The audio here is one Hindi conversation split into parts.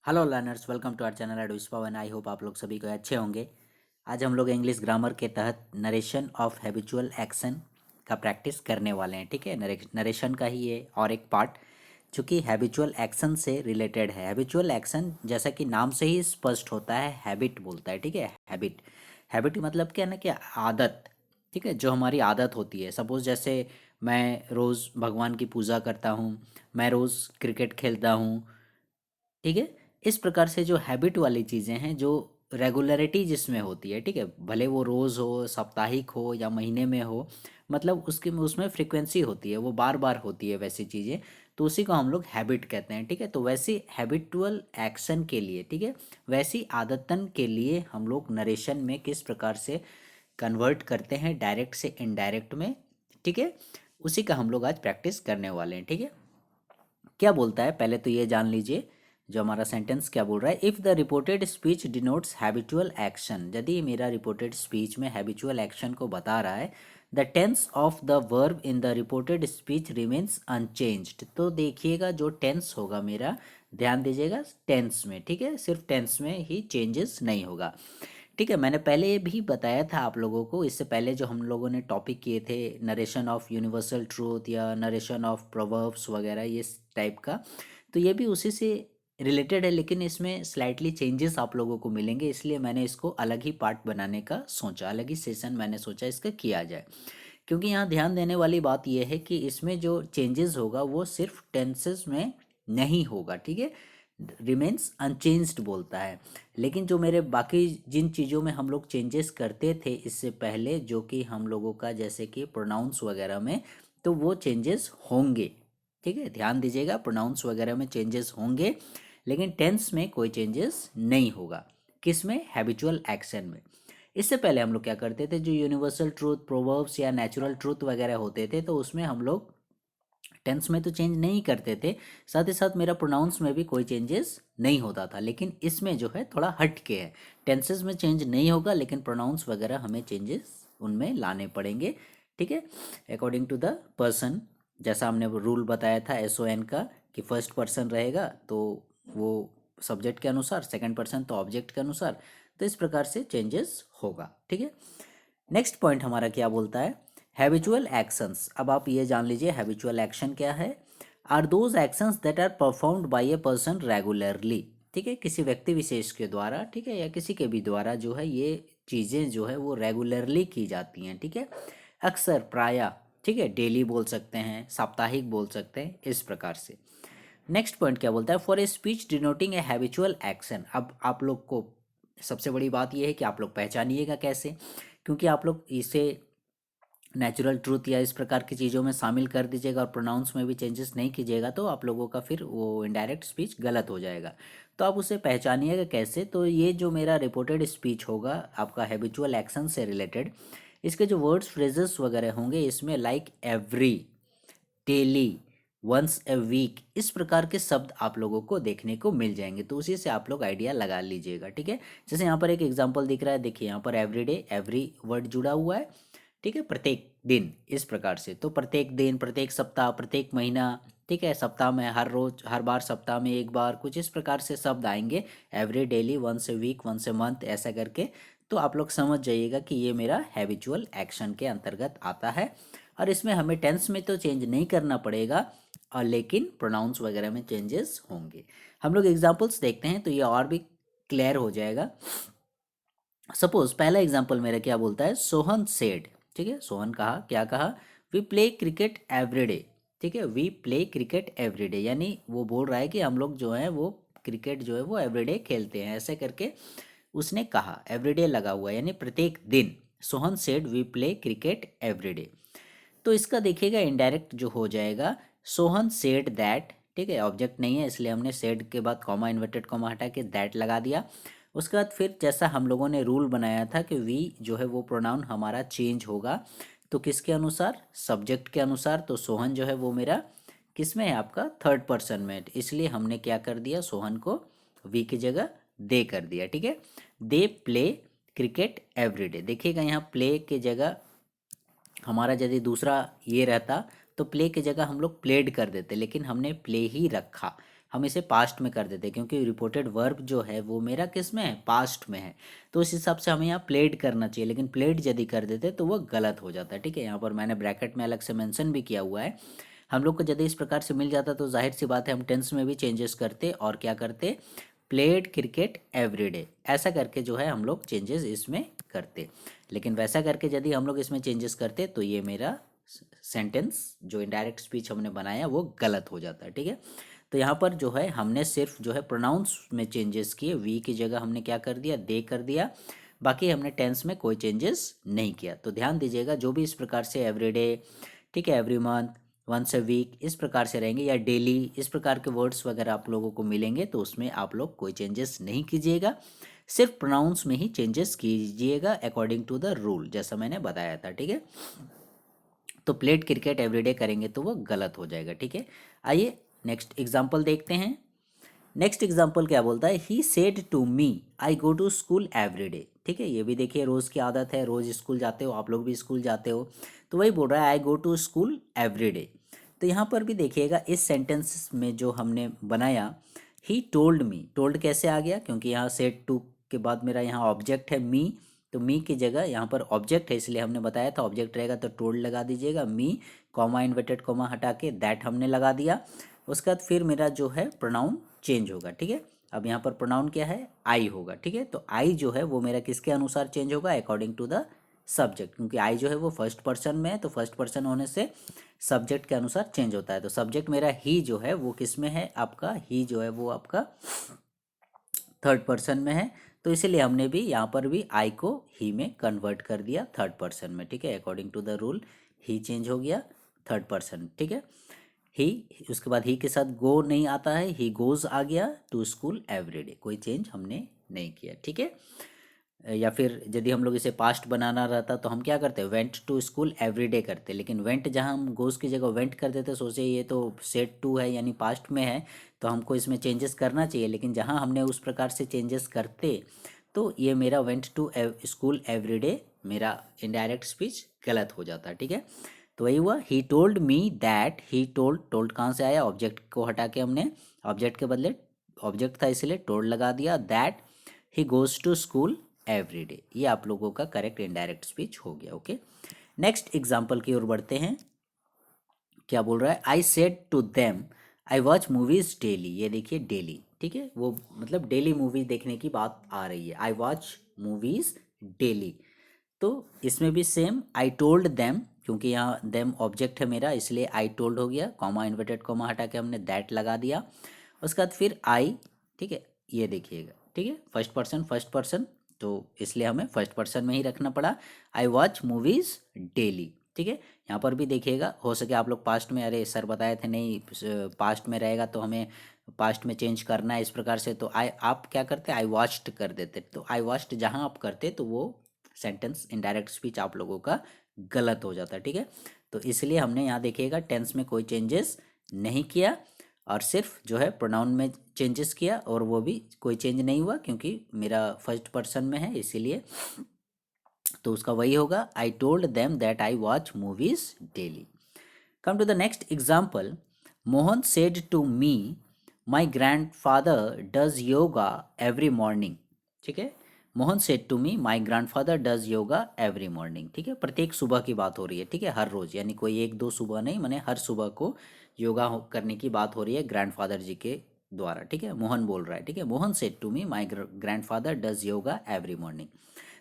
Hello learners, welcome to our channel advice Pawan. I hope आप लोग सभी को अच्छे होंगे। आज हम लोग इंग्लिश ग्रामर के तहत नरेशन ऑफ हैबिचुअल एक्शन का प्रैक्टिस करने वाले हैं। ठीक है, नरेशन का ही ये और एक पार्ट जो कि हैबिचुअल एक्शन से रिलेटेड है। हैबिचुअल एक्शन जैसा कि नाम से ही स्पष्ट होता है, हैबिट बोलता है। ठीक है, हैबिट हैबिट मतलब क्या है ना कि आदत। ठीक है, जो हमारी आदत होती है। सपोज़ जैसे मैं रोज़ भगवान की पूजा करता हूँ, मैं रोज़ क्रिकेट खेलता हूँ। ठीक है, इस प्रकार से जो हैबिट वाली चीज़ें हैं, जो रेगुलरिटी जिसमें होती है, ठीक है, भले वो रोज़ हो, साप्ताहिक हो या महीने में हो, मतलब उसकी उसमें फ्रीक्वेंसी होती है, वो बार बार होती है वैसी चीज़ें, तो उसी को हम लोग हैबिट कहते हैं। ठीक है, तो वैसी हैबिटुअल एक्शन के लिए, ठीक है, वैसी आदतन के लिए हम लोग नरेशन में किस प्रकार से कन्वर्ट करते हैं डायरेक्ट से इनडायरेक्ट में। ठीक है, उसी का हम लोग आज प्रैक्टिस करने वाले हैं। ठीक है, क्या बोलता है पहले तो ये जान लीजिए, जो हमारा सेंटेंस क्या बोल रहा है। If the reported speech denotes habitual action, यदि मेरा रिपोर्टेड स्पीच में हैबिचुअल एक्शन को बता रहा है, the tense of the verb in the reported speech remains unchanged, तो देखिएगा जो टेंस होगा मेरा, ध्यान दीजिएगा टेंस में। ठीक है, सिर्फ टेंस में ही चेंजेस नहीं होगा। ठीक है, मैंने पहले भी बताया था आप लोगों को, इससे पहले जो हम लोगों ने टॉपिक किए थे, नरेशन ऑफ यूनिवर्सल ट्रूथ या नरेशन ऑफ प्रोवर्ब्स वगैरह, ये टाइप का, तो ये भी उसी से रिलेटेड है, लेकिन इसमें स्लाइटली चेंजेस आप लोगों को मिलेंगे, इसलिए मैंने इसको अलग ही पार्ट बनाने का सोचा, अलग ही सेशन मैंने सोचा इसका किया जाए। क्योंकि यहाँ ध्यान देने वाली बात यह है कि इसमें जो चेंजेस होगा वो सिर्फ टेंसेस में नहीं होगा। ठीक है, रिमेन्स अनचेंज्ड बोलता है। लेकिन जो मेरे बाकी जिन चीज़ों में हम लोग चेंजेस करते थे इससे पहले, जो कि हम लोगों का जैसे कि प्रोनाउंस वगैरह में, तो वो चेंजेस होंगे। ठीक है, ध्यान दीजिएगा, प्रोनाउंस वगैरह में चेंजेस होंगे, लेकिन टेंस में कोई चेंजेस नहीं होगा। किस में? हैबिचुअल एक्शन में। इससे पहले हम लोग क्या करते थे, जो यूनिवर्सल ट्रूथ, प्रोवर्ब्स या नेचुरल ट्रूथ वगैरह होते थे, तो उसमें हम लोग टेंस में तो चेंज नहीं करते थे, साथ ही साथ मेरा प्रोनाउंस में भी कोई चेंजेस नहीं होता था। लेकिन इसमें जो है थोड़ा हट के है, टेंसेस में चेंज नहीं होगा, लेकिन प्रोनाउंस वगैरह हमें चेंजेस उनमें लाने पड़ेंगे। ठीक है, अकॉर्डिंग टू द पर्सन, जैसा हमने वो रूल बताया था SON का, कि फर्स्ट पर्सन रहेगा तो वो सब्जेक्ट के अनुसार, सेकंड पर्सन तो ऑब्जेक्ट के अनुसार, तो इस प्रकार से चेंजेस होगा। ठीक है, नेक्स्ट पॉइंट हमारा क्या बोलता है, हैबिचुअल एक्शंस। अब आप ये जान लीजिए हैबिचुअल एक्शन क्या है। Are those actions that are performed by a person regularly. ठीक है, किसी व्यक्ति विशेष के द्वारा, ठीक है, या किसी के भी द्वारा जो है ये चीज़ें जो है वो रेगुलरली की जाती हैं। ठीक है, अक्सर, प्रायः। ठीक है, डेली बोल सकते हैं, साप्ताहिक बोल सकते हैं, इस प्रकार से। नेक्स्ट पॉइंट क्या बोलता है, for a speech denoting A habitual action. अब आप लोग को सबसे बड़ी बात यह है कि आप लोग पहचानिएगा कैसे, क्योंकि आप लोग इसे नेचुरल ट्रूथ या इस प्रकार की चीज़ों में शामिल कर दीजिएगा और प्रोनाउंस में भी चेंजेस नहीं कीजिएगा, तो आप लोगों का फिर वो इनडायरेक्ट स्पीच गलत हो जाएगा। तो आप उसे पहचानिएगा कैसे, तो ये जो मेरा रिपोर्टेड स्पीच होगा आपका हैबिचुअल एक्शन से रिलेटेड, इसके जो वर्ड्स, फ्रेजेस वगैरह होंगे इसमें like every, daily, once a week, इस प्रकार के शब्द आप लोगों को देखने को मिल जाएंगे, तो उसी से आप लोग आइडिया लगा लीजिएगा। ठीक है, जैसे यहाँ पर एक एग्जांपल दिख रहा है, देखिए यहाँ पर एवरीडे, एवरी वर्ड जुड़ा हुआ है। ठीक है, प्रत्येक दिन, इस प्रकार से, तो प्रत्येक दिन, प्रत्येक सप्ताह, प्रत्येक महीना। ठीक है, सप्ताह में हर रोज, हर बार, सप्ताह में एक बार, कुछ इस प्रकार से शब्द आएंगे, every, daily, once a week, once a month, ऐसा करके। तो आप लोग समझ जाइएगा कि ये मेरा हैबिचुअल एक्शन के अंतर्गत आता है, और इसमें हमें टेंस में तो चेंज नहीं करना पड़ेगा, और लेकिन प्रोनाउंस वगैरह में चेंजेस होंगे। हम लोग एग्जाम्पल्स देखते हैं तो ये और भी क्लियर हो जाएगा। सपोज पहला एग्जाम्पल मेरा क्या बोलता है, सोहन सेड। ठीक है, सोहन कहा, क्या कहा, वी प्ले क्रिकेट एवरीडे। ठीक है, वी प्ले क्रिकेट एवरीडे, यानी वो बोल रहा है कि हम लोग जो है वो क्रिकेट जो है वो एवरीडे खेलते हैं, ऐसे करके उसने कहा। एवरीडे लगा हुआ है, यानी प्रत्येक दिन। Sohan said we play cricket everyday. तो इसका देखिएगा इनडायरेक्ट जो हो जाएगा, सोहन सेड दैट। ठीक है, ऑब्जेक्ट नहीं है इसलिए हमने सेड के बाद कॉमा, इन्वर्टेड कॉमा हटा के दैट लगा दिया। उसके बाद फिर जैसा हम लोगों ने रूल बनाया था कि वी जो है वो प्रोनाउन हमारा चेंज होगा, तो किसके अनुसार, सब्जेक्ट के अनुसार। तो सोहन जो है वो मेरा किस में है, आपका थर्ड पर्सन में, इसलिए हमने क्या कर दिया, सोहन को वी की जगह दे कर दिया। ठीक है, दे प्ले क्रिकेट एवरीडे। देखिएगा यहाँ प्ले की जगह हमारा यदि दूसरा ये रहता तो प्ले की जगह हम लोग प्लेड कर देते, लेकिन हमने प्ले ही रखा। हम इसे पास्ट में कर देते क्योंकि रिपोर्टेड वर्ब जो है वो मेरा किस में है, पास्ट में है। तो उस हिसाब से हमें यहाँ प्लेड करना चाहिए, लेकिन प्लेड यदि कर देते तो वो गलत हो जाता है। ठीक है, यहाँ पर मैंने ब्रैकेट में अलग से मेंशन भी किया हुआ है। हम लोग को यदि इस प्रकार से मिल जाता तो जाहिर सी बात है हम टेंस में भी चेंजेस करते और क्या करते, प्लेड क्रिकेट एवरीडे ऐसा करके जो है हम लोग चेंजेस इसमें करते। लेकिन वैसा करके यदि हम लोग इसमें चेंजेस करते तो ये मेरा सेंटेंस जो इनडायरेक्ट स्पीच हमने बनाया वो गलत हो जाता है। ठीक है, तो यहाँ पर जो है हमने सिर्फ जो है प्रोनाउंस में चेंजेस किए, वी की जगह हमने क्या कर दिया, दे कर दिया। बाकी हमने टेंस में कोई चेंजेस नहीं किया। तो ध्यान दीजिएगा जो भी इस प्रकार से एवरीडे, ठीक है, every month, once a week इस प्रकार से रहेंगे या डेली इस प्रकार के वर्ड्स वगैरह आप लोगों को मिलेंगे तो उसमें आप लोग कोई चेंजेस नहीं कीजिएगा, सिर्फ प्रोनाउंस में ही चेंजेस कीजिएगा अकॉर्डिंग टू द रूल जैसा मैंने बताया था। ठीक है, तो प्लेड क्रिकेट एवरीडे करेंगे तो वो गलत हो जाएगा। ठीक है, आइए नेक्स्ट एग्जाम्पल देखते हैं। नेक्स्ट एग्जाम्पल क्या बोलता है, he said to me I go to school every day. ठीक है, ये भी देखिए रोज़ की आदत है, रोज़ स्कूल जाते हो, आप लोग भी स्कूल जाते हो, तो वही बोल रहा है I go to school every day. तो यहाँ पर भी देखिएगा इस सेंटेंस में जो हमने बनाया, ही टोल्ड मी, टोल्ड कैसे आ गया, क्योंकि यहाँ सेड टू के बाद मेरा यहाँ ऑब्जेक्ट है मी, तो मी की जगह यहाँ पर ऑब्जेक्ट है इसलिए हमने बताया था ऑब्जेक्ट रहेगा तो टोल्ड लगा दीजिएगा, मी कॉमा इन्वर्टेड कॉमा हटा के दैट हमने लगा दिया। उसके बाद फिर मेरा जो है प्रोनाउन चेंज होगा। ठीक है, अब यहाँ पर प्रोनाउन क्या है, आई होगा। ठीक है, तो आई जो है वो मेरा किसके अनुसार चेंज होगा, अकॉर्डिंग टू द सब्जेक्ट, क्योंकि आई जो है वो फर्स्ट पर्सन में है तो फर्स्ट पर्सन होने से सब्जेक्ट के अनुसार चेंज होता है। तो सब्जेक्ट मेरा ही जो है वो किस में है, आपका ही जो है वो आपका थर्ड पर्सन में है, तो इसीलिए हमने भी यहाँ पर भी आई को ही में कन्वर्ट कर दिया थर्ड पर्सन में। ठीक है, according to the rule he change हो गया थर्ड पर्सन। ठीक है, ही, उसके बाद ही के साथ गो नहीं आता है, ही गोज आ गया टू स्कूल एवरीडे, कोई चेंज हमने नहीं किया। ठीक है, या फिर यदि हम लोग इसे पास्ट बनाना रहता तो हम क्या करते, वेंट टू स्कूल एवरीडे करते, लेकिन वेंट जहाँ हम गोज की जगह वेंट कर देते, सोचे ये तो सेट टू है यानी पास्ट में है तो हमको इसमें चेंजेस करना चाहिए, लेकिन जहाँ हमने उस प्रकार से चेंजेस करते तो ये मेरा वेंट टू स्कूल एवरीडे मेरा इनडायरेक्ट स्पीच गलत हो जाता है। ठीक है, तो वही हुआ, he told me that, he told, told कहाँ से आया, ऑब्जेक्ट को हटा के हमने ऑब्जेक्ट के बदले ऑब्जेक्ट था इसलिए टोल्ड लगा दिया, that he goes to school every day. ये आप लोगों का करेक्ट इनडायरेक्ट स्पीच हो गया। ओके, नेक्स्ट एग्जाम्पल की ओर बढ़ते हैं। क्या बोल रहा है, I said to them I watch movies daily, ये देखिए डेली, ठीक है, वो मतलब डेली मूवी देखने की बात आ रही है, आई वॉच मूवीज डेली। तो इसमें भी सेम, आई टोल्ड देम, क्योंकि यहाँ देम ऑब्जेक्ट है मेरा इसलिए आई टोल्ड हो गया, कॉमा इन्वर्टेड कॉमा हटा के हमने दैट लगा दिया। उसके बाद फिर आई, ठीक है, ये देखिएगा, ठीक है, फर्स्ट पर्सन तो इसलिए हमें फर्स्ट पर्सन में ही रखना पड़ा, आई वॉच मूवीज डेली। ठीक है, यहाँ पर भी देखिएगा, हो सके आप लोग पास्ट में, अरे सर बताए थे नहीं पास्ट में रहेगा तो हमें पास्ट में चेंज करना है इस प्रकार से, तो आई आप क्या करते, आई वॉच्ड कर देते, तो आई वॉच्ड जहाँ आप करते तो वो सेंटेंस इनडायरेक्ट स्पीच आप लोगों का गलत हो जाता है। ठीक है, तो इसलिए हमने यहाँ देखिएगा टेंस में कोई चेंजेस नहीं किया और सिर्फ जो है प्रोनाउन में चेंजेस किया, और वो भी कोई चेंज नहीं हुआ क्योंकि मेरा फर्स्ट पर्सन में है इसीलिए, तो उसका वही होगा, I told them that I watch movies daily. Come to the next example, Mohan said to me my grandfather does yoga every morning. ठीक है, Mohan said to me my grandfather does yoga every morning. ठीक है, प्रत्येक सुबह की बात हो रही है, ठीक है, हर रोज़, यानी कोई एक दो सुबह नहीं, मैंने हर सुबह को योगा करने की बात हो रही है ग्रैंडफादर जी के द्वारा। ठीक है, मोहन बोल रहा है, ठीक है, Mohan said to me my grandfather does yoga every morning.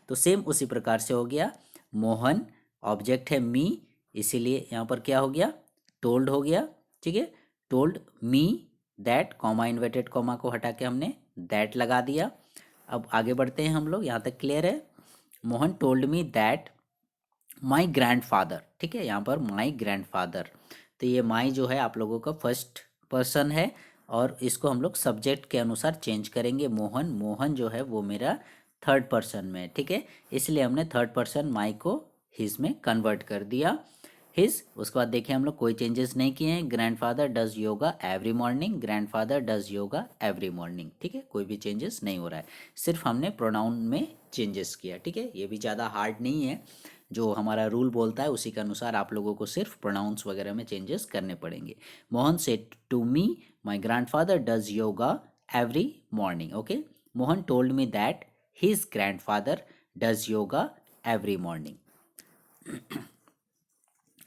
तो सेम उसी प्रकार से हो गया, मोहन ऑब्जेक्ट है मी इसीलिए यहाँ पर क्या हो गया, टोल्ड हो गया। ठीक है, told me that, comma inverted comma को हटा के हमने दैट लगा दिया। अब आगे बढ़ते हैं हम लोग, यहाँ तक क्लियर है, Mohan told me that my grand father. ठीक है, यहाँ पर माई ग्रैंड फादर, तो ये माई जो है आप लोगों का फर्स्ट पर्सन है और इसको हम लोग सब्जेक्ट के अनुसार चेंज करेंगे, मोहन, मोहन जो है वो मेरा थर्ड पर्सन में है। ठीक है, इसलिए हमने थर्ड पर्सन माई को हिज में कन्वर्ट कर दिया, हिज। उसके बाद देखिए हम लोग कोई चेंजेस नहीं किए हैं, grandfather does yoga every morning, grandfather does yoga every morning. ठीक है, कोई भी चेंजेस नहीं हो रहा है, सिर्फ हमने प्रोनाउन में चेंजेस किया। ठीक है, ये भी ज़्यादा हार्ड नहीं है, जो हमारा रूल बोलता है उसी के अनुसार आप लोगों को सिर्फ प्रोनाउंस वगैरह में चेंजेस करने पड़ेंगे। Mohan said to me my grandfather does yoga every morning. Okay, Mohan told me that his grandfather does yoga every morning.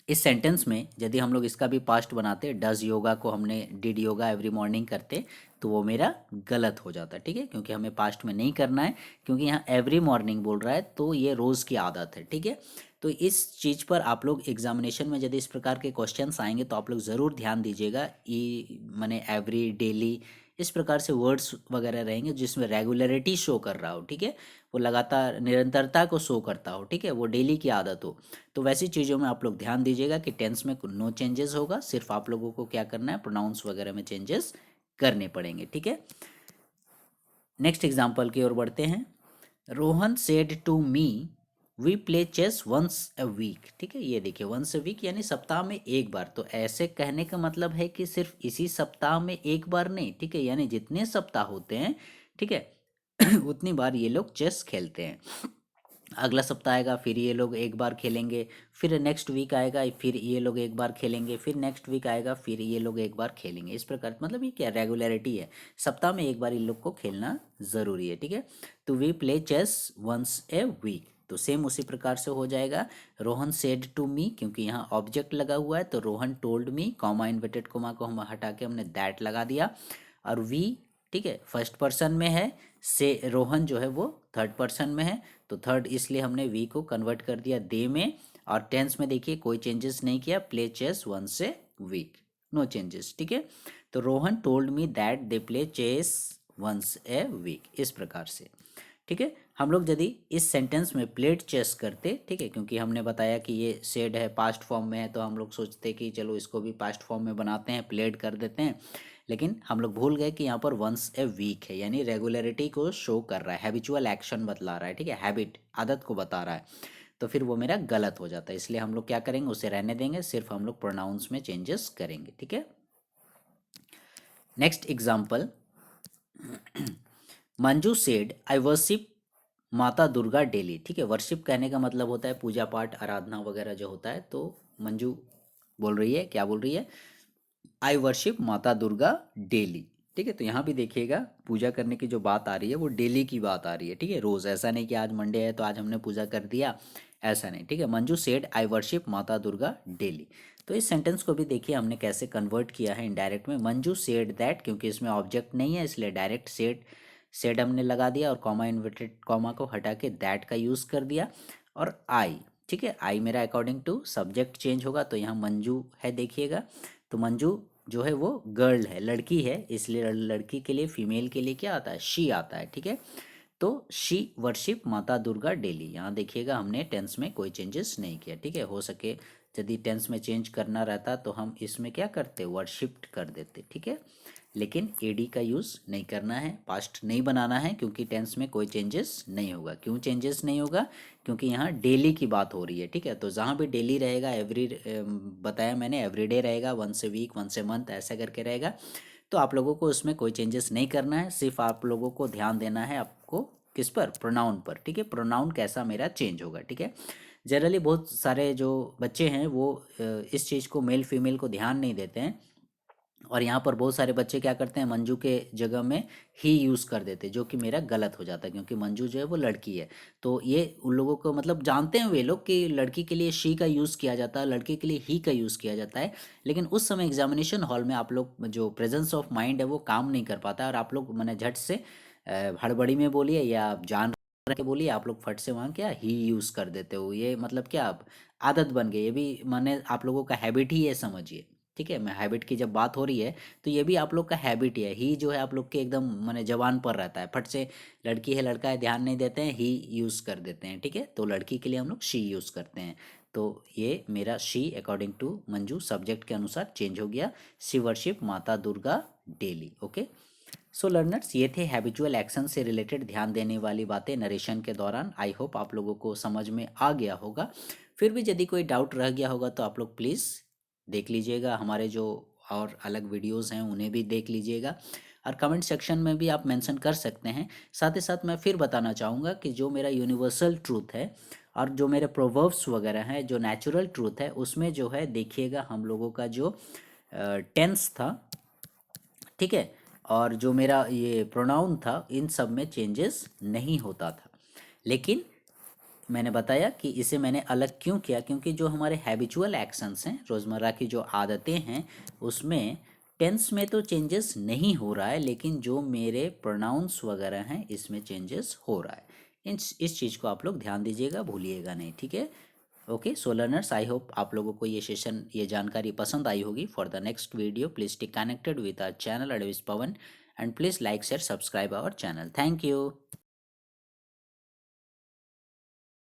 इस सेंटेंस में यदि हम लोग इसका भी पास्ट बनाते, डज योगा को हमने डिड योगा एवरी मॉर्निंग करते, तो वो मेरा गलत हो जाता, ठीक है, क्योंकि हमें पास्ट में नहीं करना है, क्योंकि यहाँ एवरी मॉर्निंग बोल रहा है तो ये रोज़ की आदत है, ठीक है। तो इस चीज़ पर आप लोग एग्जामिनेशन में यदि इस प्रकार के क्वेश्चंस आएंगे तो आप लोग ज़रूर ध्यान दीजिएगा। ई माने एवरी, डेली, इस प्रकार से वर्ड्स वगैरह रहेंगे जिसमें रेगुलरिटी शो कर रहा हो, ठीक है, वो लगातार निरंतरता को शो करता हो, ठीक है, वो डेली की आदत हो। तो वैसी चीज़ों में आप लोग ध्यान दीजिएगा कि टेंस में नो चेंजेस होगा, सिर्फ आप लोगों को क्या करना है, प्रोनाउंस वगैरह में चेंजेस करने पड़ेंगे, ठीक है। नेक्स्ट एग्जाम्पल की ओर बढ़ते हैं। Rohan said to me we play chess once a week. ठीक है, ये देखिए वंस अ वीक यानी सप्ताह में एक बार। तो ऐसे कहने का मतलब है कि सिर्फ इसी सप्ताह में एक बार नहीं, ठीक है, यानी जितने सप्ताह होते हैं, ठीक है, उतनी बार ये लोग चेस खेलते हैं। अगला सप्ताह आएगा फिर ये लोग एक बार खेलेंगे, फिर नेक्स्ट वीक आएगा फिर ये लोग एक बार खेलेंगे, फिर नेक्स्ट वीक आएगा फिर ये लोग एक बार खेलेंगे। इस प्रकार मतलब ये क्या रेगुलरिटी है, सप्ताह में एक बार इन लोग को खेलना ज़रूरी है, ठीक है। तो we play chess once a week, तो सेम उसी प्रकार से हो जाएगा। रोहन सेड टू मी, क्योंकि यहाँ ऑब्जेक्ट लगा हुआ है तो रोहन टोल्ड मी, कॉमा इन्वर्टेड कॉमा को हम हटा के हमने दैट लगा दिया। और वी, ठीक है, फर्स्ट पर्सन में है, से रोहन जो है वो थर्ड पर्सन में है, तो थर्ड इसलिए हमने वी को कन्वर्ट कर दिया दे में। और टेंस में देखिए कोई चेंजेस नहीं किया, play chess once a week, no changes, ठीक है। तो Rohan told me that they play chess once a week, इस प्रकार से, ठीक है। हम लोग यदि इस सेंटेंस में प्लेड चेस करते, ठीक है, क्योंकि हमने बताया कि ये सेड है, पास्ट फॉर्म में है, तो हम लोग सोचते कि चलो इसको भी पास्ट फॉर्म में बनाते हैं, प्लेड कर देते हैं, लेकिन हम लोग भूल गए कि यहाँ पर वंस ए वीक है, यानी रेगुलरिटी को शो कर रहा है, हैबिचुअल एक्शन बतला रहा है, ठीक है, हैबिट, आदत को बता रहा है, तो फिर वो मेरा गलत हो जाता है। इसलिए हम लोग क्या करेंगे, उसे रहने देंगे, सिर्फ हम लोग प्रोनाउंस में चेंजेस करेंगे, ठीक है। Next example, Manju said I worship Mata Durga daily. ठीक है, वर्शिप कहने का मतलब होता है पूजा पाठ, आराधना वगैरह जो होता है। तो मंजू बोल रही है, क्या बोल रही है, आई वर्शिप माता दुर्गा डेली। ठीक है, तो यहाँ भी देखिएगा पूजा करने की जो बात आ रही है वो डेली की बात आ रही है, ठीक है, रोज़, ऐसा नहीं कि आज मंडे है तो आज हमने पूजा कर दिया, ऐसा नहीं, ठीक है। Manju said I worship Mata Durga daily. तो इस सेंटेंस को भी देखिए हमने कैसे कन्वर्ट किया है इनडायरेक्ट में। मंजू सेड दैट, क्योंकि इसमें ऑब्जेक्ट नहीं है इसलिए डायरेक्ट सेड हमने लगा दिया और कॉमा इन्वर्टेड कॉमा को हटा के दैट का यूज़ कर दिया। और आई, ठीक है, आई मेरा अकॉर्डिंग टू सब्जेक्ट चेंज होगा, तो यहाँ मंजू है देखिएगा, तो मंजू जो है वो गर्ल है, लड़की है, इसलिए लड़की के लिए, फीमेल के लिए क्या आता है, शी आता है, ठीक है। तो she worship Mata Durga daily, यहाँ देखिएगा हमने टेंस में कोई चेंजेस नहीं किया, ठीक है। हो सके यदि टेंस में चेंज करना रहता तो हम इसमें क्या करते, वर्शिप्ड कर देते, ठीक है, लेकिन एडी का यूज़ नहीं करना है, पास्ट नहीं बनाना है, क्योंकि टेंस में कोई चेंजेस नहीं होगा। क्यों चेंजेस नहीं होगा, क्योंकि यहाँ डेली की बात हो रही है, ठीक है। तो जहाँ भी डेली रहेगा, एवरी बताया मैंने, एवरीडे रहेगा, once a week, once a month, ऐसा करके रहेगा, तो आप लोगों को उसमें कोई चेंजेस नहीं करना है, सिर्फ आप लोगों को ध्यान देना है आपको किस पर, प्रोनाउन पर, ठीक है, प्रोनाउन कैसा मेरा चेंज होगा, ठीक है। जनरली बहुत सारे जो बच्चे हैं वो इस चीज़ को, मेल फीमेल को ध्यान नहीं देते हैं, और यहाँ पर बहुत सारे बच्चे क्या करते हैं, मंजू के जगह में ही यूज़ कर देते हैं, जो कि मेरा गलत हो जाता है, क्योंकि मंजू जो है वो लड़की है। तो ये उन लोगों को मतलब जानते हैं वे लोग कि लड़की के लिए शी का यूज़ किया जाता है, लड़के के लिए ही का यूज़ किया जाता है, लेकिन उस समय एग्जामिनेशन हॉल में आप लोग जो प्रेजेंस ऑफ माइंड है वो काम नहीं कर पाता है, और आप लोग मैंने झट से हड़बड़ी में बोलिए या जान के बोलिए, आप लोग फट से वहाँ क्या ही यूज़ कर देते हो। ये मतलब क्या, आप आदत बन गई, ये भी माने आप लोगों का हैबिट ही है समझिए, ठीक है। मैं हैबिट की जब बात हो रही है तो ये भी आप लोग का हैबिट ही है, ही जो है आप लोग के एकदम माने जबान पर रहता है, फट से लड़की है लड़का है ध्यान नहीं देते हैं, ही यूज़ कर देते हैं, ठीक है। तो लड़की के लिए हम लोग शी यूज़ करते हैं, तो ये मेरा she according to Manju subject के अनुसार चेंज हो गया, she worship Mata Durga daily. Okay, so learners, ये थे हैबिचुअल एक्शन से रिलेटेड ध्यान देने वाली बातें नरेशन के दौरान। आई होप आप लोगों को समझ में आ गया होगा। फिर भी यदि कोई डाउट रह गया होगा तो आप लोग प्लीज़ देख लीजिएगा, हमारे जो और अलग वीडियोस हैं उन्हें भी देख लीजिएगा, और कमेंट सेक्शन में भी आप मेंशन कर सकते हैं। साथ ही साथ मैं फिर बताना चाहूँगा कि जो मेरा यूनिवर्सल ट्रूथ है और जो मेरे प्रोवर्ब्स वगैरह हैं, जो नेचुरल ट्रूथ है, उसमें जो है देखिएगा हम लोगों का जो टेंस था, ठीक है। और जो मेरा ये प्रोनाउन था इन सब में चेंजेस नहीं होता था। लेकिन मैंने बताया कि इसे मैंने अलग क्यों किया, क्योंकि जो हमारे हैबिचुअल एक्शंस हैं, रोज़मर्रा की जो आदतें हैं, उसमें टेंस में तो चेंजेस नहीं हो रहा है, लेकिन जो मेरे प्रोनाउंस वगैरह हैं इसमें चेंजेस हो रहा है। इस चीज़ को आप लोग ध्यान दीजिएगा, भूलिएगा नहीं, ठीक है। ओके सो लर्नर्स, आई होप आप लोगों को ये सेशन, ये जानकारी पसंद आई होगी। For the next video please stay connected with our channel advice Pawan, and please like share subscribe our channel. Thank you.